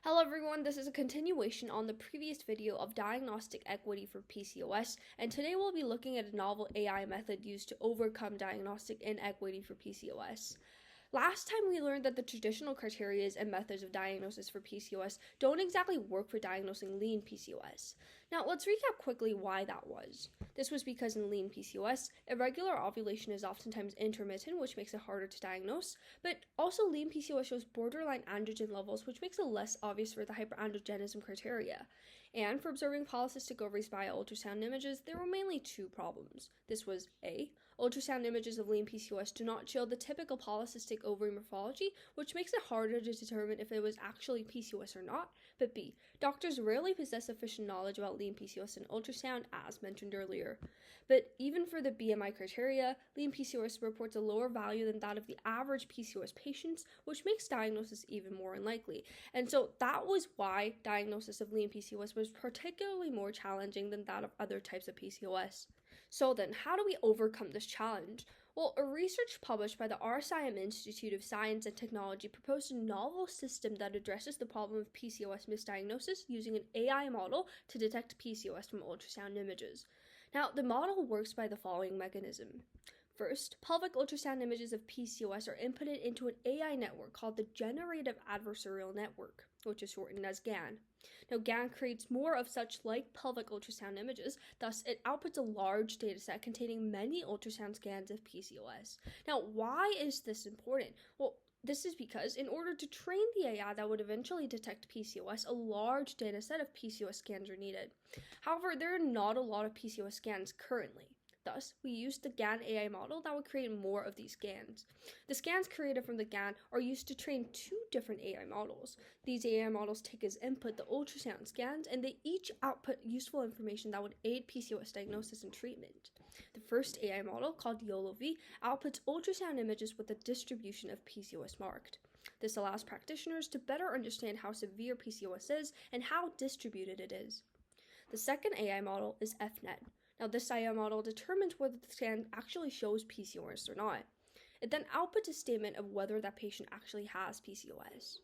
Hello everyone, this is a continuation on the previous video of diagnostic equity for PCOS, and today we'll be looking at a novel AI method used to overcome diagnostic inequity for PCOS. Last time we learned that the traditional criteria and methods of diagnosis for PCOS don't exactly work for diagnosing lean PCOS. Now let's recap quickly why that was. This was because in lean PCOS, irregular ovulation is oftentimes intermittent, which makes it harder to diagnose, but also lean PCOS shows borderline androgen levels, which makes it less obvious for the hyperandrogenism criteria. And for observing polycystic ovaries via ultrasound images, there were mainly two problems. This was A. Ultrasound images of lean PCOS do not show the typical polycystic ovary morphology, which makes it harder to determine if it was actually PCOS or not. But B. Doctors rarely possess sufficient knowledge about lean PCOS in ultrasound, as mentioned earlier. But even for the BMI criteria, lean PCOS reports a lower value than that of the average PCOS patients, which makes diagnosis even more unlikely. And so that was why diagnosis of lean PCOS was particularly more challenging than that of other types of PCOS. So then, how do we overcome this challenge? Well, a research published by the RSIM Institute of Science and Technology proposed a novel system that addresses the problem of PCOS misdiagnosis using an AI model to detect PCOS from ultrasound images. Now, the model works by the following mechanism. First, pelvic ultrasound images of PCOS are inputted into an AI network called the Generative Adversarial Network, which is shortened as GAN. Now, GAN creates more of such like pelvic ultrasound images, thus it outputs a large dataset containing many ultrasound scans of PCOS. Now, why is this important? Well, this is because in order to train the AI that would eventually detect PCOS, a large dataset of PCOS scans are needed. However, there are not a lot of PCOS scans currently. Thus, we used the GAN AI model that would create more of these scans. The scans created from the GAN are used to train two different AI models. These AI models take as input the ultrasound scans, and they each output useful information that would aid PCOS diagnosis and treatment. The first AI model, called YOLO-V, outputs ultrasound images with a distribution of PCOS marked. This allows practitioners to better understand how severe PCOS is and how distributed it is. The second AI model is FNET. Now, this AI model determines whether the scan actually shows PCOS or not. It then outputs a statement of whether that patient actually has PCOS.